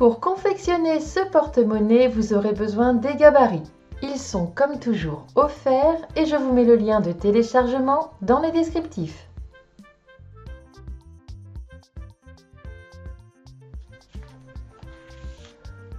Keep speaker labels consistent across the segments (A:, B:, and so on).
A: Pour confectionner ce porte-monnaie, vous aurez besoin des gabarits. Ils sont comme toujours offerts et je vous mets le lien de téléchargement dans le descriptif.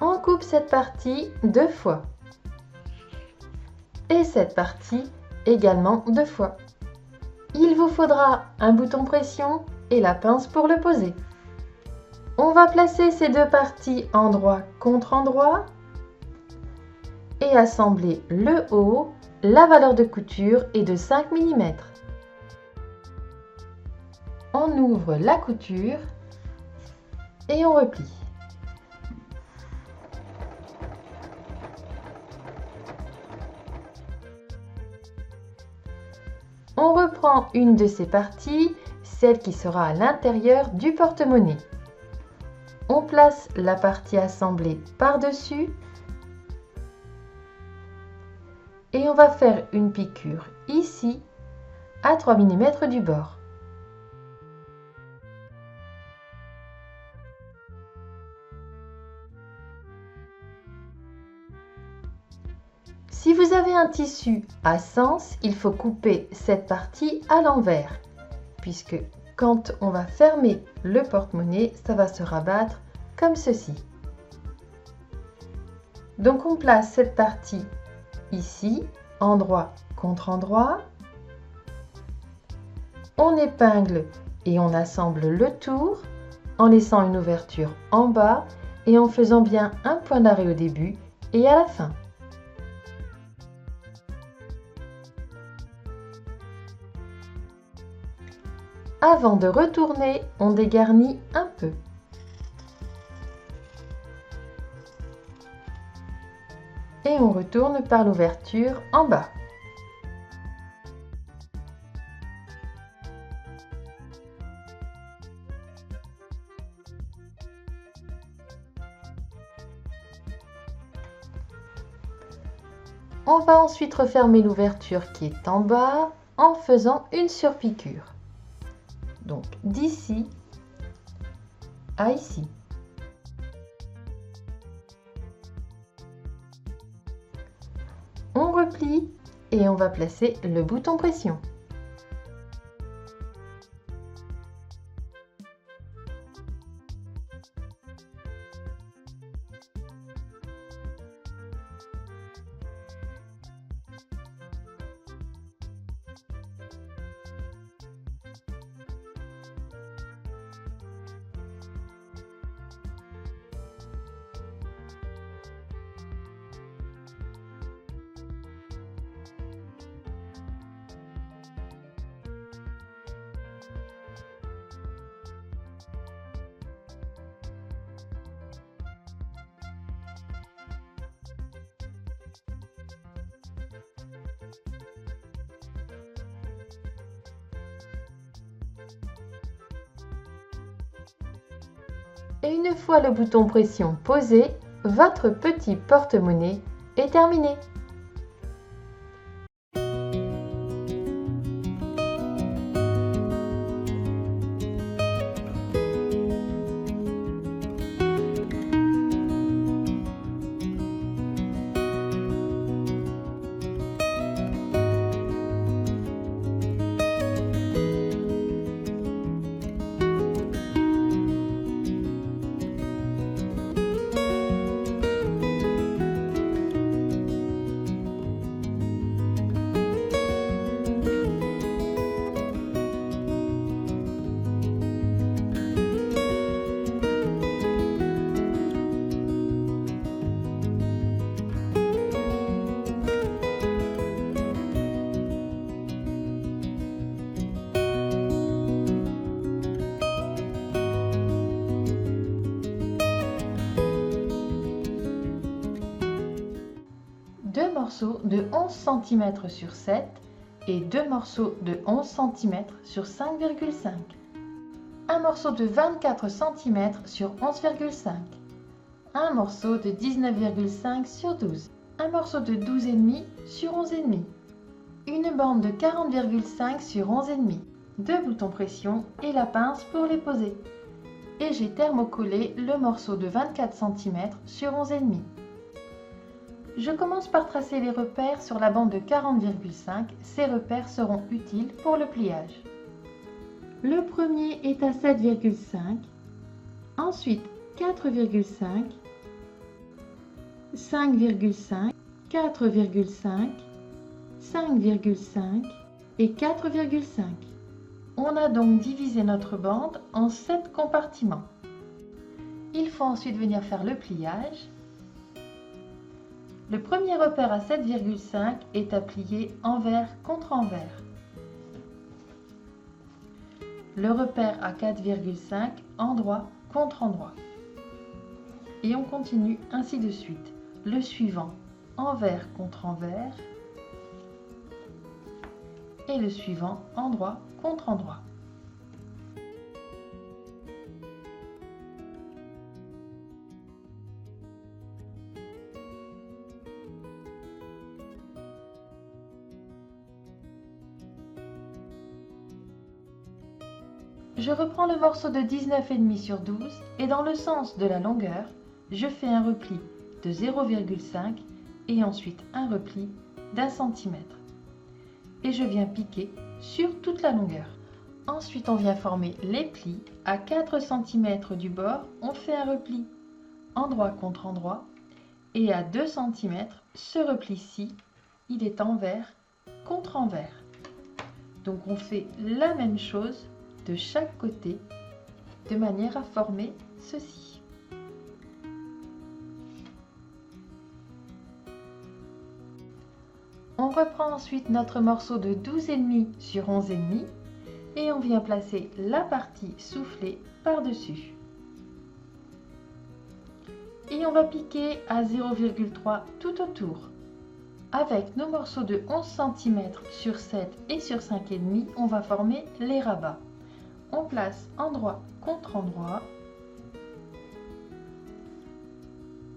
A: On coupe cette partie 2 fois et cette partie également 2 fois. Il vous faudra un bouton pression et la pince pour le poser. On va placer ces deux parties endroit contre endroit et assembler le haut. La valeur de couture est de 5 mm. On ouvre la couture et on replie. On reprend une de ces parties, celle qui sera à l'intérieur du porte-monnaie. On place la partie assemblée par-dessus et on va faire une piqûre ici à 3 mm du bord. Si vous avez un tissu à sens, il faut couper cette partie à l'envers, puisque quand on va fermer le porte-monnaie, ça va se rabattre comme ceci. Donc on place cette partie ici, endroit contre endroit. On épingle et on assemble le tour en laissant une ouverture en bas et en faisant bien un point d'arrêt au début et à la fin. Avant de retourner, on dégarnit un peu. Et on retourne par l'ouverture en bas. On va ensuite refermer l'ouverture qui est en bas en faisant une surpiqûre. Donc d'ici à ici. On replie et on va placer le bouton pression. Et une fois le bouton pression posé, votre petit porte-monnaie est terminé. Deux morceaux de 11 cm sur 7 et deux morceaux de 11 cm sur 5,5. Un morceau de 24 cm sur 11,5. Un morceau de 19,5 sur 12. Un morceau de 12,5 sur 11,5. Une bande de 40,5 sur 11,5. Deux boutons pression et la pince pour les poser. et j'ai thermocollé le morceau de 24 cm sur 11,5. Je commence par tracer les repères sur la bande de 40,5. Ces repères seront utiles pour le pliage. Le premier est à 7,5, ensuite 4,5, 5,5, 4,5, 5,5 et 4,5. On a donc divisé notre bande en 7 compartiments. Il faut ensuite venir faire le pliage. Le premier repère à 7,5 est à plier envers contre envers. Le repère à 4,5 endroit contre endroit. Et on continue ainsi de suite. Le suivant envers contre envers et le suivant endroit contre endroit. Je reprends le morceau de 19,5 sur 12 et dans le sens de la longueur, je fais un repli de 0,5 et ensuite un repli d'1 cm. Et je viens piquer sur toute la longueur. Ensuite, on vient former les plis. À 4 cm du bord, on fait un repli endroit contre endroit. Et à 2 cm, ce repli-ci, il est envers contre envers. Donc on fait la même chose de chaque côté, de manière à former ceci. On reprend ensuite notre morceau de 12,5 sur 11,5 et on vient placer la partie soufflée par-dessus. Et on va piquer à 0,3 tout autour. Avec nos morceaux de 11 cm sur 7 et sur 5,5, on va former les rabats. On place endroit contre endroit.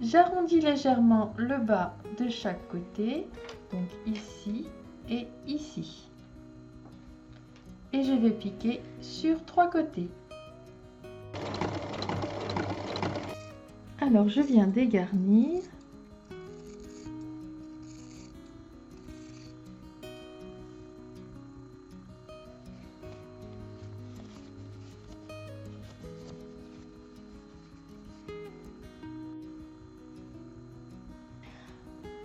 A: J'arrondis légèrement le bas de chaque côté, donc ici et ici. Et je vais piquer sur 3 côtés. Alors je viens dégarnir.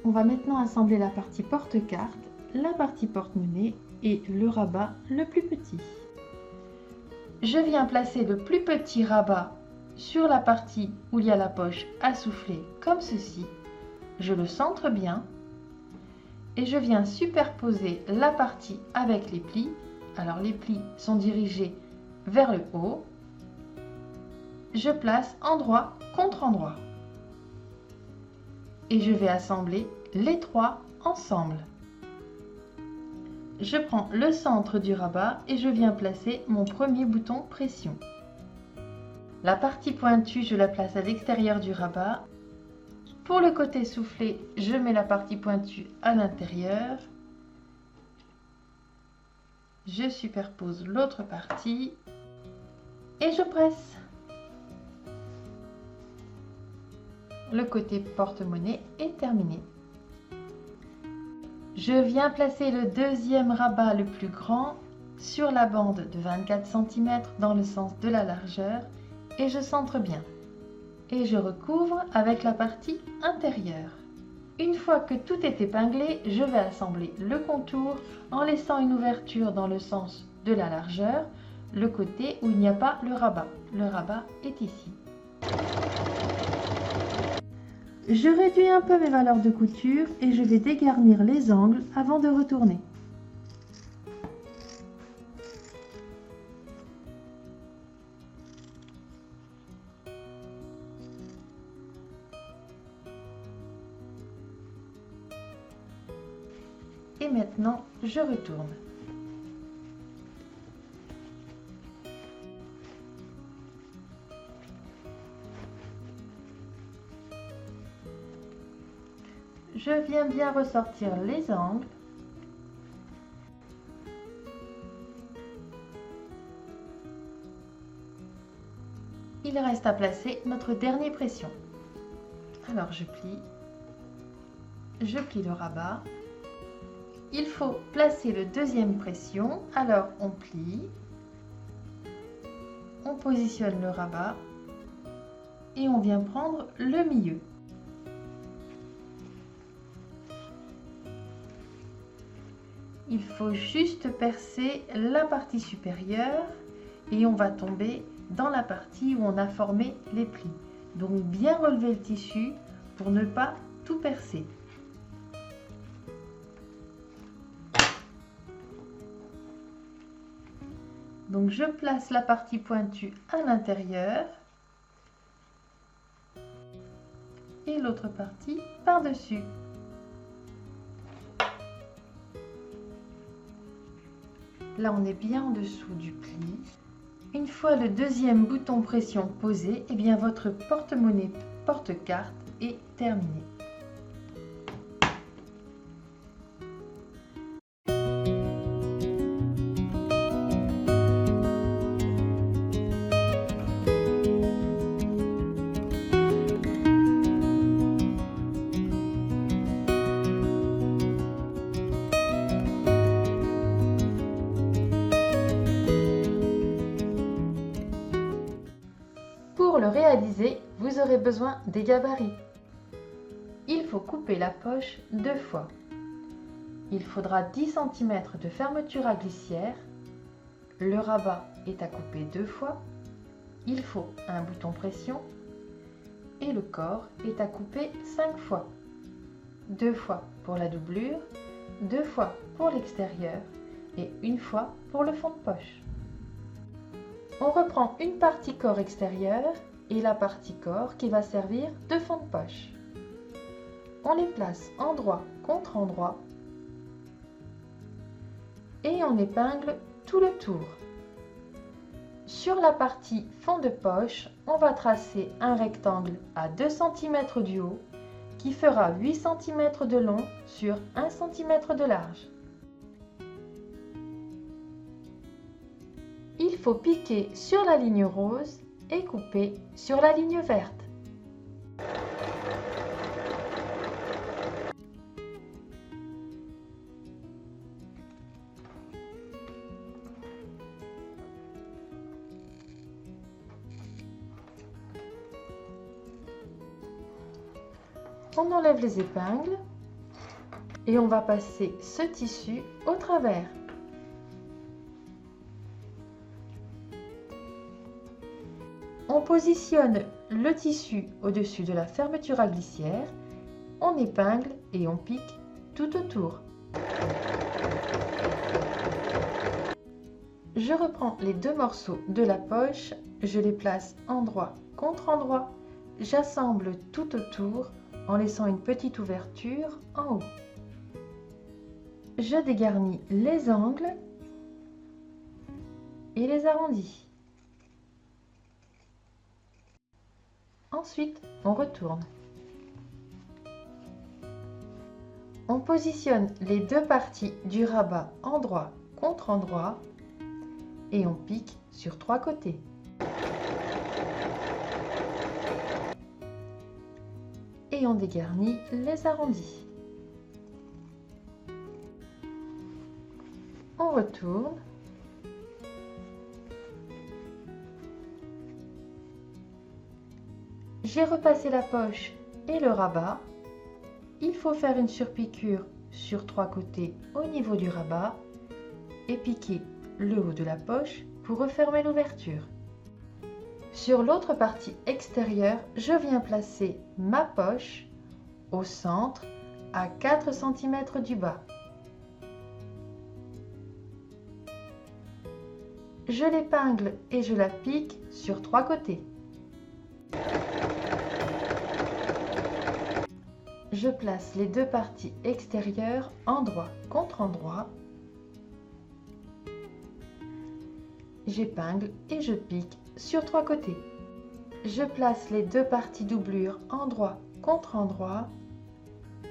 A: On va maintenant assembler la partie porte-carte, la partie porte-monnaie et le rabat le plus petit. Je viens placer le plus petit rabat sur la partie où il y a la poche à souffler comme ceci. Je le centre bien et je viens superposer la partie avec les plis. Alors les plis sont dirigés vers le haut. Je place endroit contre endroit. Et je vais assembler les trois ensemble. Je prends le centre du rabat et je viens placer mon premier bouton pression. La partie pointue, je la place à l'extérieur du rabat. Pour le côté soufflé, je mets la partie pointue à l'intérieur. Je superpose l'autre partie et je presse. Le côté porte-monnaie est terminé. Je viens placer le deuxième rabat le plus grand sur la bande de 24 cm dans le sens de la largeur et je centre bien. Et je recouvre avec la partie intérieure. Une fois que tout est épinglé, je vais assembler le contour en laissant une ouverture dans le sens de la largeur, le côté où il n'y a pas le rabat. Le rabat est ici. Je réduis un peu mes valeurs de couture et je vais dégarnir les angles avant de retourner. Et maintenant, je retourne. Je viens bien ressortir les angles. il reste à placer notre dernier pression. Alors je plie le rabat. Il faut placer le deuxième pression, alors on plie, on positionne le rabat et on vient prendre le milieu. Il faut juste percer la partie supérieure et on va tomber dans la partie où on a formé les plis. Donc bien relever le tissu pour ne pas tout percer. Donc je place la partie pointue à l'intérieur et l'autre partie par-dessus. Là, on est bien en dessous du pli. Une fois le deuxième bouton pression posé, eh bien votre porte-monnaie porte-carte est terminé. Pour le réaliser, vous aurez besoin des gabarits. Il faut couper la poche 2 fois. Il faudra 10 cm de fermeture à glissière. Le rabat est à couper 2 fois. Il faut un bouton pression. Et le corps est à couper 5 fois. 2 fois pour la doublure, 2 fois pour l'extérieur et 1 fois pour le fond de poche. On reprend une partie corps extérieur et la partie corps qui va servir de fond de poche. On les place endroit contre endroit et on épingle tout le tour. Sur la partie fond de poche, on va tracer un rectangle à 2 cm du haut qui fera 8 cm de long sur 1 cm de large. Il faut piquer sur la ligne rose et couper sur la ligne verte. On enlève les épingles et on va passer ce tissu au travers. On positionne le tissu au-dessus de la fermeture à glissière, on épingle et on pique tout autour. Je reprends les 2 morceaux de la poche, je les place endroit contre endroit, j'assemble tout autour en laissant une petite ouverture en haut. Je dégarnis les angles et les arrondis. Ensuite, on retourne. On positionne les 2 parties du rabat endroit contre endroit et on pique sur 3 côtés. Et on dégarnit les arrondis. On retourne. J'ai repassé la poche et le rabat. Il faut faire une surpiqûre sur 3 côtés au niveau du rabat et piquer le haut de la poche pour refermer l'ouverture. Sur l'autre partie extérieure, je viens placer ma poche au centre à 4 cm du bas. Je l'épingle et je la pique sur 3 côtés. Je place les 2 parties extérieures endroit contre endroit. J'épingle et je pique sur 3 côtés. Je place les 2 parties doublure endroit contre endroit.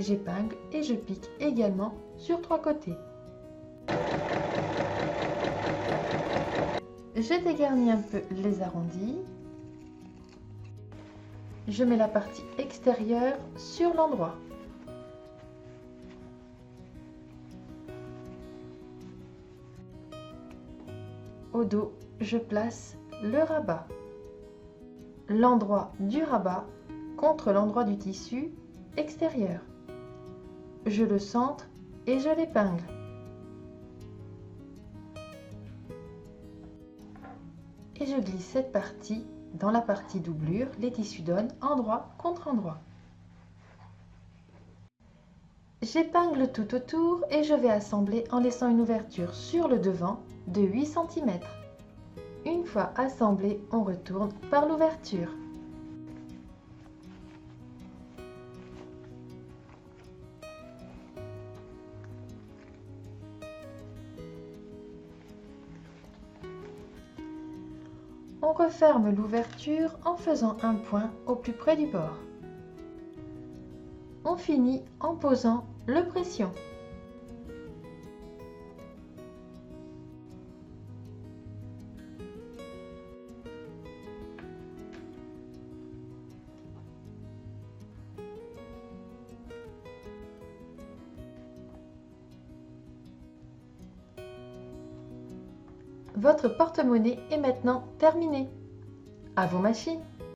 A: J'épingle et je pique également sur 3 côtés. Je dégarnis un peu les arrondis. Je mets la partie extérieure sur l'endroit. Au dos, je place le rabat. L'endroit du rabat contre l'endroit du tissu extérieur. Je le centre et je l'épingle. Et je glisse cette partie dans la partie doublure, les tissus donnent endroit contre endroit. J'épingle tout autour et je vais assembler en laissant une ouverture sur le devant de 8 cm. Une fois assemblé, on retourne par l'ouverture. On referme l'ouverture en faisant un point au plus près du bord. On finit en posant le pression. Votre porte-monnaie est maintenant terminé. À vos machines!